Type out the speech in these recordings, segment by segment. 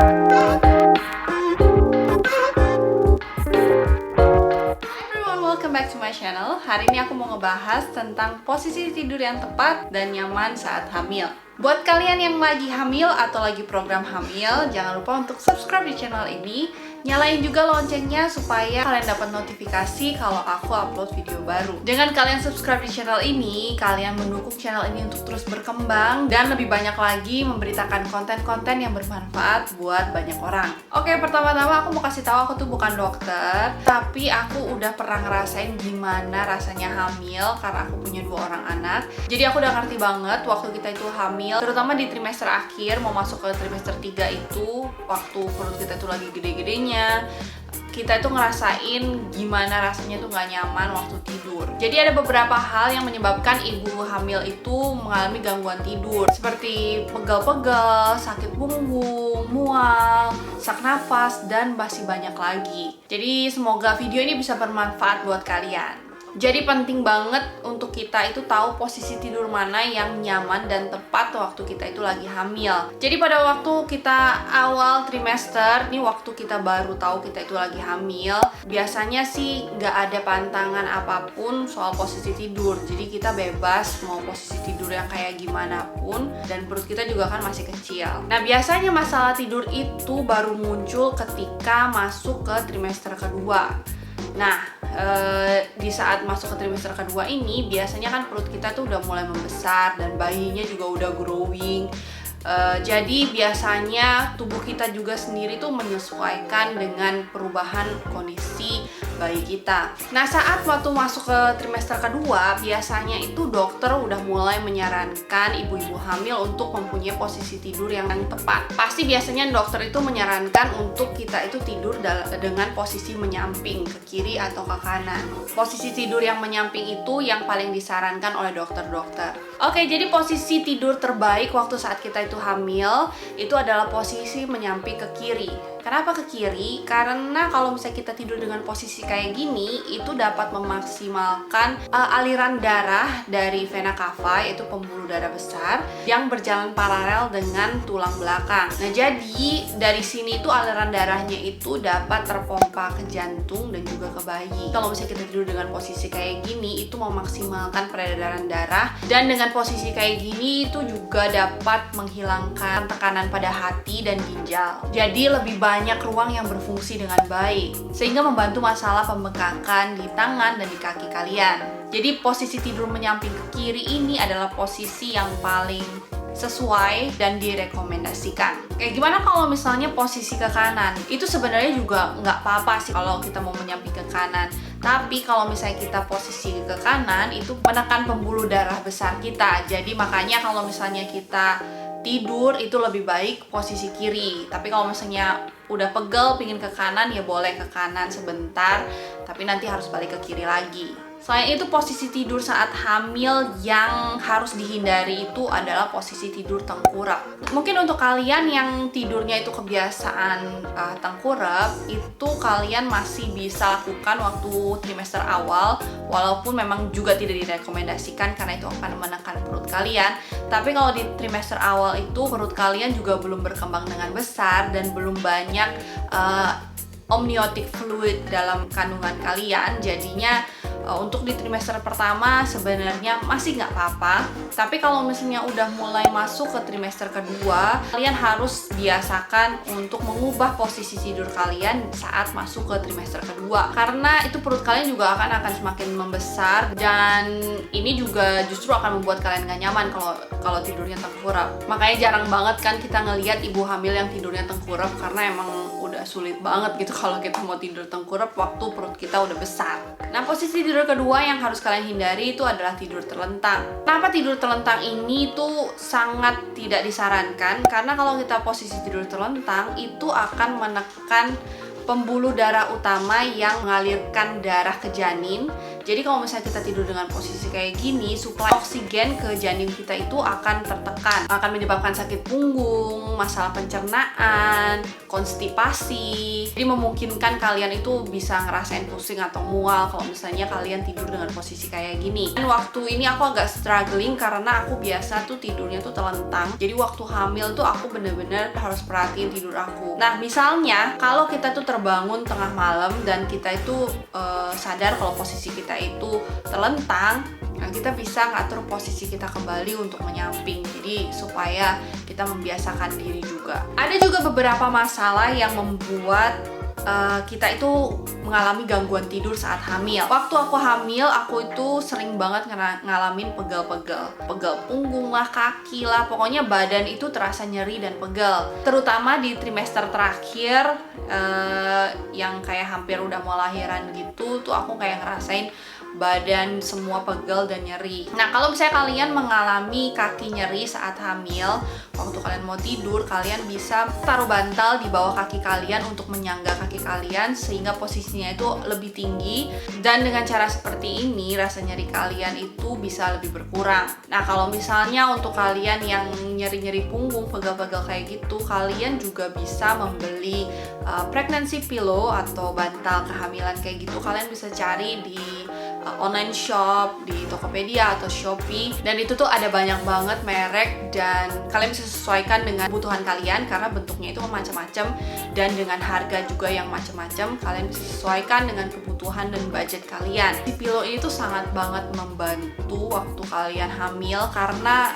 Welcome back to my channel. Hari ini aku mau ngebahas tentang posisi tidur yang tepat dan nyaman saat hamil. Buat kalian yang lagi hamil atau lagi program hamil, jangan lupa untuk subscribe di channel ini. Nyalain juga loncengnya supaya kalian dapat notifikasi kalau aku upload video baru. Dengan kalian subscribe di channel ini, kalian mendukung channel ini untuk terus berkembang dan lebih banyak lagi memberitakan konten-konten yang bermanfaat buat banyak orang. Oke, pertama-tama aku mau kasih tahu aku tuh bukan dokter, tapi aku udah pernah ngerasain gimana rasanya hamil karena aku punya 2 orang anak. Jadi aku udah ngerti banget waktu kita itu hamil, terutama di trimester akhir mau masuk ke trimester 3 itu, waktu perut kita itu lagi gede-gedenya, kita itu ngerasain gimana rasanya tuh gak nyaman waktu tidur. Jadi ada beberapa hal yang menyebabkan ibu hamil itu mengalami gangguan tidur, seperti pegal-pegal, sakit punggung, mual, sesak nafas, dan masih banyak lagi. Jadi semoga video ini bisa bermanfaat buat kalian. Jadi penting banget untuk kita itu tahu posisi tidur mana yang nyaman dan tepat waktu kita itu lagi hamil. Jadi pada waktu kita awal trimester, nih waktu kita baru tahu kita itu lagi hamil, biasanya sih nggak ada pantangan apapun soal posisi tidur. Jadi kita bebas mau posisi tidur yang kayak gimana pun, dan perut kita juga kan masih kecil. Nah biasanya masalah tidur itu baru muncul ketika masuk ke trimester kedua. Nah, di saat masuk ke trimester kedua ini biasanya kan perut kita tuh udah mulai membesar dan bayinya juga udah growing. Jadi biasanya tubuh kita juga sendiri tuh menyesuaikan dengan perubahan kondisi bayi kita. Nah saat waktu masuk ke trimester kedua, biasanya itu dokter udah mulai menyarankan ibu-ibu hamil untuk mempunyai posisi tidur yang tepat. Pasti biasanya dokter itu menyarankan untuk kita itu tidur dengan posisi menyamping ke kiri atau ke kanan. Posisi tidur yang menyamping itu yang paling disarankan oleh dokter-dokter. Oke, jadi posisi tidur terbaik waktu saat kita itu hamil itu adalah posisi menyamping ke kiri. Kenapa ke kiri? Karena kalau misalnya kita tidur dengan posisi kayak gini, itu dapat memaksimalkan aliran darah dari vena cava, yaitu pembuluh darah besar yang berjalan paralel dengan tulang belakang. Nah jadi dari sini tuh aliran darahnya itu dapat terpompa ke jantung dan juga ke bayi. Kalau misalnya kita tidur dengan posisi kayak gini, itu memaksimalkan peredaran darah, dan dengan posisi kayak gini itu juga dapat menghilangkan tekanan pada hati dan ginjal. Jadi lebih banyak ruang yang berfungsi dengan baik, sehingga membantu masalah pembengkakan di tangan dan di kaki kalian. Jadi posisi tidur menyamping ke kiri ini adalah posisi yang paling sesuai dan direkomendasikan. Kayak gimana kalau misalnya posisi ke kanan? Itu sebenarnya juga nggak apa-apa sih kalau kita mau menyamping ke kanan. Tapi kalau misalnya kita posisi ke kanan, itu menekan pembuluh darah besar kita. Jadi makanya kalau misalnya kita tidur itu lebih baik posisi kiri. Tapi kalau misalnya udah pegel pingin ke kanan, ya boleh ke kanan sebentar, tapi nanti harus balik ke kiri lagi. Selain itu, posisi tidur saat hamil yang harus dihindari itu adalah posisi tidur tengkurap. Mungkin untuk kalian yang tidurnya itu kebiasaan tengkurap, itu kalian masih bisa lakukan waktu trimester awal, walaupun memang juga tidak direkomendasikan karena itu akan menekan perut kalian. Tapi kalau di trimester awal itu perut kalian juga belum berkembang dengan besar dan belum banyak amniotic fluid dalam kandungan kalian, jadinya untuk di trimester pertama sebenarnya masih nggak apa-apa. Tapi kalau misalnya udah mulai masuk ke trimester kedua, kalian harus biasakan untuk mengubah posisi tidur kalian saat masuk ke trimester kedua, karena itu perut kalian juga akan semakin membesar, dan ini juga justru akan membuat kalian nggak nyaman kalau tidurnya tengkurap. Makanya jarang banget kan kita ngelihat ibu hamil yang tidurnya tengkurap, karena emang udah sulit banget gitu kalau kita mau tidur tengkurap waktu perut kita udah besar. Nah posisi tidur kedua yang harus kalian hindari itu adalah tidur terlentang. Kenapa tidur terlentang ini tuh sangat tidak disarankan? Karena kalau kita posisi tidur terlentang itu akan menekan pembuluh darah utama yang mengalirkan darah ke janin, Jadi kalau misalnya kita tidur dengan posisi kayak gini, suplai oksigen ke janin kita itu akan tertekan, akan menyebabkan sakit punggung, masalah pencernaan, konstipasi. Jadi memungkinkan kalian itu bisa ngerasain pusing atau mual kalau misalnya kalian tidur dengan posisi kayak gini. Dan waktu ini aku agak struggling karena aku biasa tuh tidurnya tuh telentang. Jadi waktu hamil tuh aku bener-bener harus perhatiin tidur aku. Nah, misalnya kalau kita tuh terbangun tengah malam dan kita itu sadar kalau posisi kita itu telentang, nah kita bisa ngatur posisi kita kembali untuk menyamping, jadi supaya kita membiasakan diri juga. Ada juga beberapa masalah yang membuat kita itu mengalami gangguan tidur saat hamil. Waktu aku hamil, aku itu sering banget ngalamin pegel-pegel punggung lah, kaki lah, pokoknya badan itu terasa nyeri dan pegel. Terutama di trimester terakhir, yang kayak hampir udah mau lahiran gitu, tuh aku kayak ngerasain badan semua pegel dan nyeri. Nah, kalau misalnya kalian mengalami kaki nyeri saat hamil, waktu kalian mau tidur, kalian bisa taruh bantal di bawah kaki kalian untuk menyangga kaki kalian sehingga posisinya itu lebih tinggi, dan dengan cara seperti ini rasa nyeri kalian itu bisa lebih berkurang. Nah, kalau misalnya untuk kalian yang nyeri-nyeri punggung, pegel-pegel kayak gitu, kalian juga bisa membeli pregnancy pillow atau bantal kehamilan kayak gitu. Kalian bisa cari di online shop, di Tokopedia atau Shopee, dan itu tuh ada banyak banget merek dan kalian bisa sesuaikan dengan kebutuhan kalian karena bentuknya itu macam-macam dan dengan harga juga yang macam-macam. Kalian bisa sesuaikan dengan kebutuhan dan budget kalian. Di pillow ini tuh sangat banget membantu waktu kalian hamil karena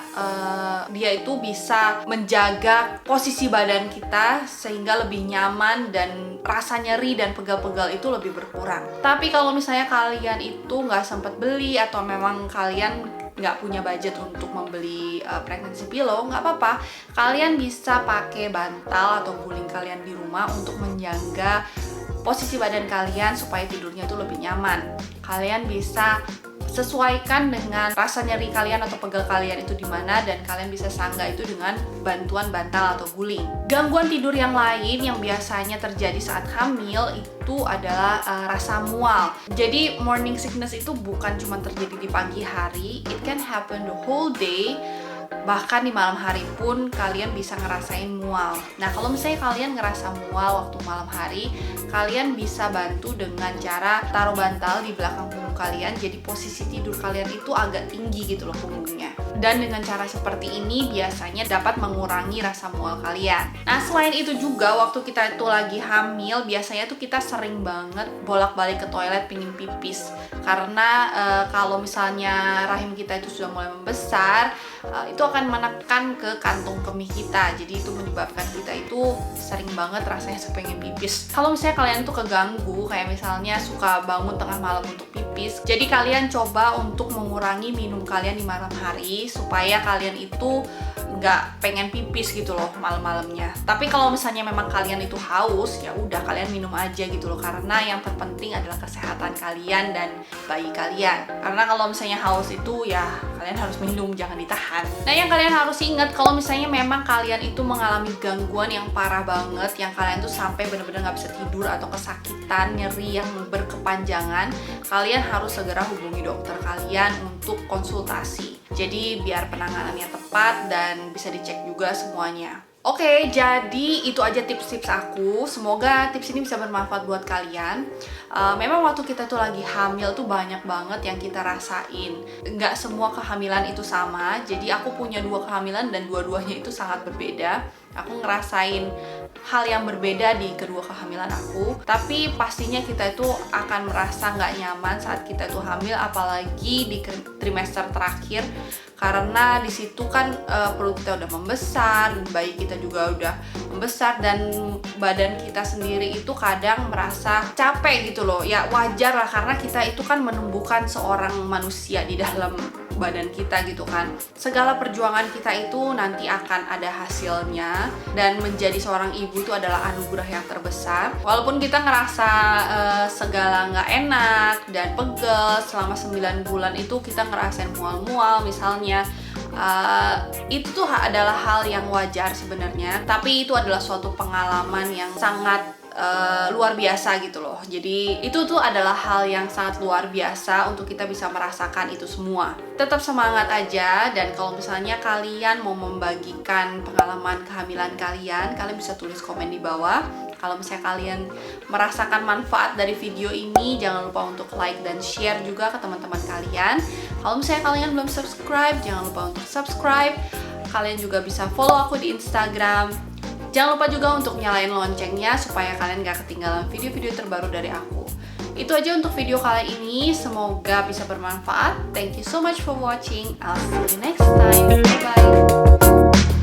dia itu bisa menjaga posisi badan kita sehingga lebih nyaman dan rasa nyeri dan pegal-pegal itu lebih berkurang. Tapi kalau misalnya kalian itu nggak sempat beli atau memang kalian nggak punya budget untuk membeli pregnancy pillow, nggak apa-apa. Kalian bisa pakai bantal atau guling kalian di rumah untuk menjaga posisi badan kalian supaya tidurnya itu lebih nyaman. Kalian bisa sesuaikan dengan rasa nyeri kalian atau pegal kalian itu di mana, dan kalian bisa sanggah itu dengan bantuan bantal atau guling. Gangguan tidur yang lain yang biasanya terjadi saat hamil itu adalah rasa mual. Jadi morning sickness itu bukan cuma terjadi di pagi hari, it can happen the whole day. Bahkan di malam hari pun kalian bisa ngerasain mual. Nah, kalau misalnya kalian ngerasa mual waktu malam hari, kalian bisa bantu dengan cara taruh bantal di belakang punggung kalian, jadi posisi tidur kalian itu agak tinggi gitu loh punggungnya. Dan dengan cara seperti ini biasanya dapat mengurangi rasa mual kalian. Nah, selain itu juga waktu kita itu lagi hamil, biasanya tuh kita sering banget bolak-balik ke toilet pingin pipis. Karena kalau misalnya rahim kita itu sudah mulai membesar, itu akan menekan ke kantung kemih kita. Jadi itu menyebabkan kita itu sering banget rasanya pengen pipis. Kalau misalnya kalian tuh keganggu, kayak misalnya suka bangun tengah malam untuk pipis, jadi kalian coba untuk mengurangi minum kalian di malam hari supaya kalian itu nggak pengen pipis gitu loh malam-malamnya. Tapi kalau misalnya memang kalian itu haus, ya udah kalian minum aja gitu loh, karena yang terpenting adalah kesehatan kalian dan bayi kalian. Karena kalau misalnya haus itu ya kalian harus minum, jangan ditahan. Nah, yang kalian harus ingat kalau misalnya memang kalian itu mengalami gangguan yang parah banget, yang kalian tuh sampai benar-benar nggak bisa tidur atau kesakitan, nyeri yang berkepanjangan, kalian harus segera hubungi dokter kalian untuk konsultasi. Jadi biar penanganannya tepat dan bisa dicek juga semuanya. Oke, jadi itu aja tips-tips aku. Semoga tips ini bisa bermanfaat buat kalian. Memang waktu kita tuh lagi hamil tuh banyak banget yang kita rasain. Nggak semua kehamilan itu sama. Jadi aku punya 2 kehamilan dan dua-duanya itu sangat berbeda. Aku ngerasain hal yang berbeda di kedua kehamilan aku. Tapi pastinya kita itu akan merasa nggak nyaman saat kita tuh hamil, apalagi di trimester terakhir. Karena di situ kan perut kita udah membesar, bayi kita juga udah membesar, dan badan kita sendiri itu kadang merasa capek gitu loh. Ya wajar lah, karena kita itu kan menumbuhkan seorang manusia di dalam badan kita gitu kan. Segala perjuangan kita itu nanti akan ada hasilnya, dan menjadi seorang ibu itu adalah anugerah yang terbesar. Walaupun kita ngerasa segala nggak enak dan pegel selama 9 bulan itu, kita ngerasain mual-mual misalnya, itu tuh adalah hal yang wajar sebenarnya. Tapi itu adalah suatu pengalaman yang sangat luar biasa gitu loh. Jadi itu tuh adalah hal yang sangat luar biasa untuk kita bisa merasakan itu semua. Tetap semangat aja, dan kalau misalnya kalian mau membagikan pengalaman kehamilan kalian bisa tulis komen di bawah. Kalau misalnya kalian merasakan manfaat dari video ini, jangan lupa untuk like dan share juga ke teman-teman kalian. Kalau misalnya kalian belum subscribe, jangan lupa untuk subscribe. Kalian juga bisa follow aku di Instagram. Jangan lupa juga untuk nyalain loncengnya supaya kalian gak ketinggalan video-video terbaru dari aku. Itu aja untuk video kali ini, semoga bisa bermanfaat. Thank you so much for watching. I'll see you next time. Bye-bye.